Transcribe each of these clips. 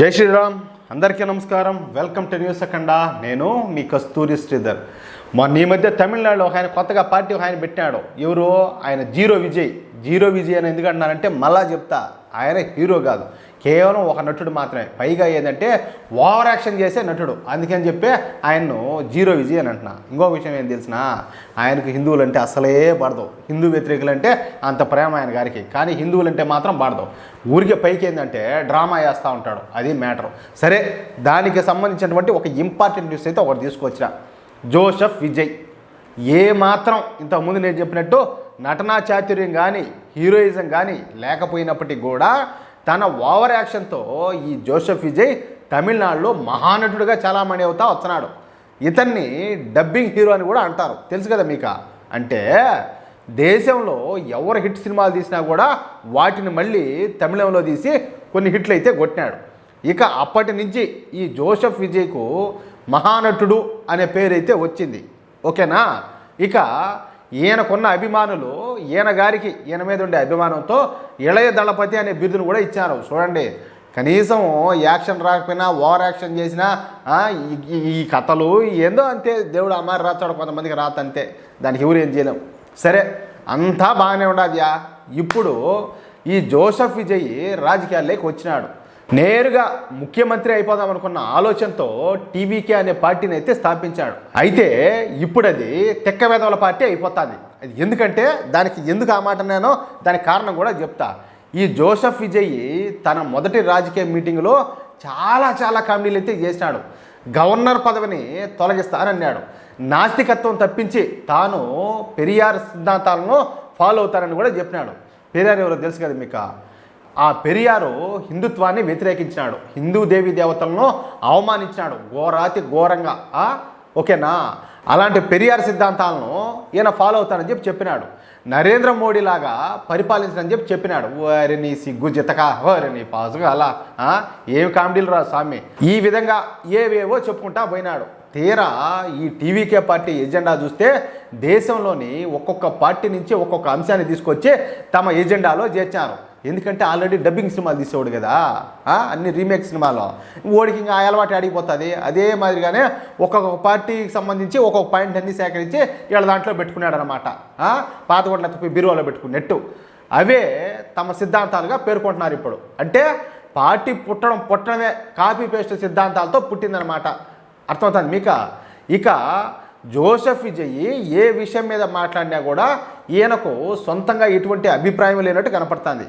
జై శ్రీరామ్. అందరికీ నమస్కారం. వెల్కమ్ టు న్యూస్ అఖండ. నేను మీ కస్తూరి శ్రీధర్. మొన్న ఈ మధ్య తమిళనాడులో ఆయన కొత్తగా పార్టీ ఆయన పెట్టాడు. ఎవరు ఆయన? జీరో విజయ్ అని ఎందుకు అంటున్నానంటే మళ్ళా చెప్తా, ఆయన హీరో కాదు, కేవలం ఒక నటుడు మాత్రమే. పైగా ఏంటంటే ఓవర్ యాక్షన్ చేసే నటుడు. అందుకని చెప్పి ఆయన్ను జీరో విజయ్ అని అంటున్నా. ఇంకో విషయం ఏం తెలిసిన, ఆయనకు హిందువులు అంటే అసలే పడదు. హిందూ వ్యతిరేకులు అంటే అంత ప్రేమ ఆయన గారికి, కానీ హిందువులంటే మాత్రం పడదు. ఊరికే పైకి ఏంటంటే డ్రామా వేస్తూ ఉంటాడు. అది మ్యాటర్. సరే, దానికి సంబంధించినటువంటి ఒక ఇంపార్టెంట్ న్యూస్ అయితే ఒకటి తీసుకొచ్చిన. జోసెఫ్ విజయ్ ఏ మాత్రం ఇంతకుముందు నేను చెప్పినట్టు నటనా చాతుర్యం కానీ హీరోయిజం కానీ లేకపోయినప్పటికీ కూడా తన ఓవర్ యాక్షన్తో ఈ జోసెఫ్ విజయ్ తమిళనాడులో మహానటుడిగా చాలామణి అవుతా వస్తున్నాడు. ఇతన్ని డబ్బింగ్ హీరో అని కూడా అంటారు. తెలుసు కదా మీకు. అంటే దేశంలో ఎవరు హిట్ సినిమాలు తీసినా కూడా వాటిని మళ్ళీ తమిళంలో తీసి కొన్ని హిట్లు అయితే కొట్టినాడు. ఇక అప్పటి నుంచి ఈ జోసెఫ్ విజయ్కు మహానటుడు అనే పేరు అయితే వచ్చింది. ఓకేనా. ఇక ఈయనకున్న అభిమానులు ఈయన మీద ఉండే అభిమానంతో ఇళయ దళపతి అనే బిరుదును కూడా ఇచ్చారు. చూడండి, కనీసం యాక్షన్ రాకపోయినా ఓవర్ యాక్షన్ చేసినా ఈ కథలు ఏందో అంతే, దేవుడు అమ్మాయి రాస్తాడు, కొంతమందికి రాత అంతే, దానికి ఎవరు ఏం చేయలేం. సరే, అంతా బాగానే ఉండదుయా. ఇప్పుడు ఈ జోసెఫ్ విజయ్ రాజకీయాల్లోకి వచ్చినాడు. నేరుగా ముఖ్యమంత్రి అయిపోదాం అనుకున్న ఆలోచనతో టీవీకే అనే పార్టీని అయితే స్థాపించాడు. అయితే ఇప్పుడు అది తెక్క వేదవుల పార్టీ అయిపోతుంది. అది ఎందుకంటే దానికి ఎందుకు ఆ మాట నేను దానికి కారణం కూడా చెప్తా. ఈ జోసెఫ్ విజయ్ తన మొదటి రాజకీయ మీటింగ్లో చాలా కామెడీలు అయితే చేసినాడు. గవర్నర్ పదవిని తొలగిస్తానన్నాడు. నాస్తికత్వం తప్పించి తాను పెరియార్ సిద్ధాంతాలను ఫాలో అవుతానని కూడా చెప్పినాడు. పెరియార్ ఎవరో తెలుసు కదా మీకు. ఆ పెరియారు హిందుత్వాన్ని వ్యతిరేకించినాడు, హిందూ దేవీ దేవతలను అవమానించినాడు ఘోరంగా. ఓకేనా. అలాంటి పెరియార్ సిద్ధాంతాలను ఈయన ఫాలో అవుతానని చెప్పినాడు. నరేంద్ర మోడీ లాగా పరిపాలించని చెప్పినాడు. వారి నీ సిగ్గు జితక, వారి నీ పాసుగా అలా ఏమి కామెడీలు రా స్వామి. ఈ విధంగా ఏవేవో చెప్పుకుంటా పోయినాడు. తీరా ఈ టీవీకే పార్టీ ఎజెండా చూస్తే దేశంలోని ఒక్కొక్క పార్టీ నుంచి ఒక్కొక్క అంశాన్ని తీసుకొచ్చి తమ ఎజెండాలో చేర్చారు. ఎందుకంటే ఆల్రెడీ డబ్బింగ్ సినిమాలు తీసేవాడు కదా, అన్ని రీమేక్ సినిమాలో. ఓడికి ఇంకా అలవాటు అడిగిపోతుంది. అదే మాదిరిగానే ఒక్కొక్క పార్టీకి సంబంధించి ఒక్కొక్క పాయింట్ అన్ని సేకరించి వీళ్ళ దాంట్లో పెట్టుకున్నాడు అనమాట. పాత కోట్ల తప్పి బీరువాలో పెట్టుకున్నట్టు అవే తమ సిద్ధాంతాలుగా పేర్కొంటున్నారు ఇప్పుడు. అంటే పార్టీ పుట్టడమే కాపీ పేస్ట్ సిద్ధాంతాలతో పుట్టిందనమాట. అర్థమవుతుంది మీకు. ఇక జోసెఫ్ విజయ్ ఏ విషయం మీద మాట్లాడినా కూడా ఈయనకు సొంతంగా ఎటువంటి అభిప్రాయం లేనట్టు కనపడుతుంది.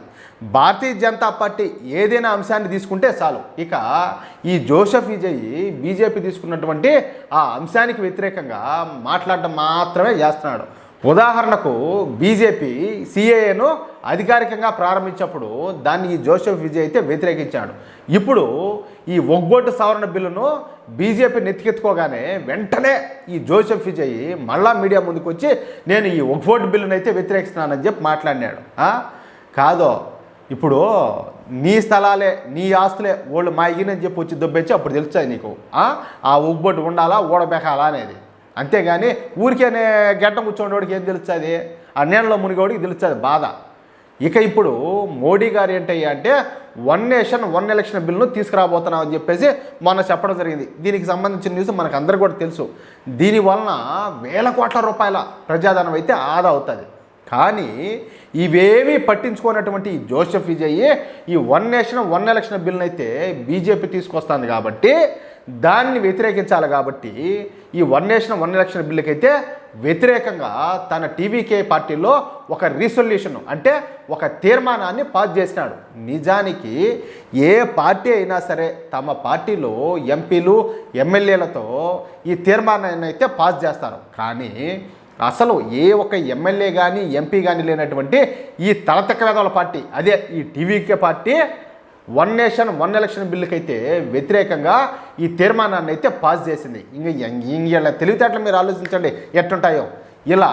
భారతీయ జనతా పార్టీ ఏదైనా అంశాన్ని తీసుకుంటే చాలు, ఇక ఈ జోసెఫ్ విజయ్ బీజేపీ తీసుకున్నటువంటి ఆ అంశానికి వ్యతిరేకంగా మాట్లాడడం మాత్రమే చేస్తున్నాడు. ఉదాహరణకు బీజేపీ సిఏఏను అధికారికంగా ప్రారంభించినప్పుడు దాన్ని ఈ జోసెఫ్ విజయ్ అయితే వ్యతిరేకించాడు. ఇప్పుడు ఈ ఒగ్గోటు సవరణ బిల్లును బీజేపీ నెత్తికెత్తుకోగానే వెంటనే ఈ జోసెఫ్ విజయ్ మళ్ళా మీడియా ముందుకు వచ్చి నేను ఈ ఒగ్గోటు బిల్లును అయితే వ్యతిరేకిస్తున్నానని చెప్పి మాట్లాడినాడు. కాదో ఇప్పుడు నీ స్థలాలే నీ ఆస్తులే వాళ్ళు మా ఇగినని చెప్పి వచ్చి దొబ్బెచ్చి అప్పుడు తెలుస్తుంది నీకు ఆ ఒగ్గోటు ఉండాలా ఓడబెకాలా అనేది. అంతేగాని ఊరికేనే గడ్డం కూర్చోండోడికి ఏం తెలుస్తుంది, ఆ నీళ్ళలో మునిగోడికి తెలుస్తుంది బాధ. ఇక ఇప్పుడు మోడీ గారు ఏంటయ్యా అంటే 1 నేషన్ 1 ఎలక్షన్ బిల్లును తీసుకురాబోతున్నాం అని చెప్పేసి మొన్న చెప్పడం జరిగింది. దీనికి సంబంధించిన న్యూస్ మనకు అందరికీ కూడా తెలుసు. దీనివలన వేల కోట్ల రూపాయల ప్రజాధనం అయితే ఆదా అవుతుంది. కానీ ఇవేమీ పట్టించుకున్నటువంటి ఈ జోసెఫ్ విజయ్ ఈ 1 నేషన్ 1 ఎలక్షన్ బిల్లును అయితే బీజేపీ తీసుకొస్తుంది కాబట్టి దాన్ని వ్యతిరేకించాలి. కాబట్టి ఈ 1 నేషన్ 1 ఎలక్షన్ బిల్లుకైతే వ్యతిరేకంగా తన టీవీకే పార్టీలో ఒక రిజల్యూషన్ అంటే ఒక తీర్మానాన్ని పాస్ చేసినాడు. నిజానికి ఏ పార్టీ అయినా సరే తమ పార్టీలో ఎంపీలు ఎమ్మెల్యేలతో ఈ తీర్మానాన్ని అయితే పాస్ చేస్తారు. కానీ అసలు ఏ ఒక్క ఎమ్మెల్యే కానీ ఎంపీ కానీ లేనటువంటి ఈ తలతెక్క వేదవుల పార్టీ, అదే ఈ టీవీకే పార్టీ 1 నేషన్ 1 ఎలక్షన్ బిల్లుకైతే వ్యతిరేకంగా ఈ తీర్మానాన్ని అయితే పాస్ చేసింది. ఇలా తెలివితేటలు మీరు ఆలోచించండి ఎట్లుంటాయో. ఇలా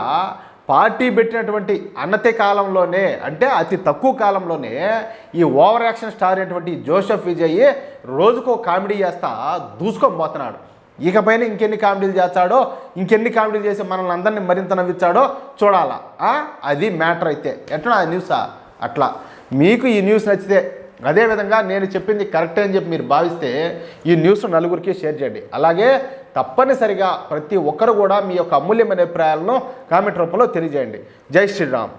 పార్టీ పెట్టినటువంటి అన్నతే కాలంలోనే, అంటే అతి తక్కువ కాలంలోనే ఈ ఓవర్ యాక్షన్ స్టార్ అయినటువంటి జోసెఫ్ విజయ్ రోజుకో కామెడీ చేస్తా దూసుకొని పోతున్నాడు. ఇకపైన ఇంకెన్ని కామెడీలు చేస్తాడో, ఇంకెన్ని కామెడీలు చేసి మనల్ని అందరినీ మరింత నవ్వించాడో చూడాలా. అది మ్యాటర్ అయితే ఎట్లా న్యూసా అట్లా. మీకు ఈ న్యూస్ నచ్చితే అదేవిధంగా నేను చెప్పింది కరెక్టే అని చెప్పి మీరు భావిస్తే ఈ న్యూస్ నలుగురికి షేర్ చేయండి. అలాగే తప్పనిసరిగా ప్రతి ఒక్కరు కూడా మీ యొక్క అమూల్యమైన అభిప్రాయాలను కామెంట్ రూపంలో తెలియజేయండి. జై శ్రీరామ్.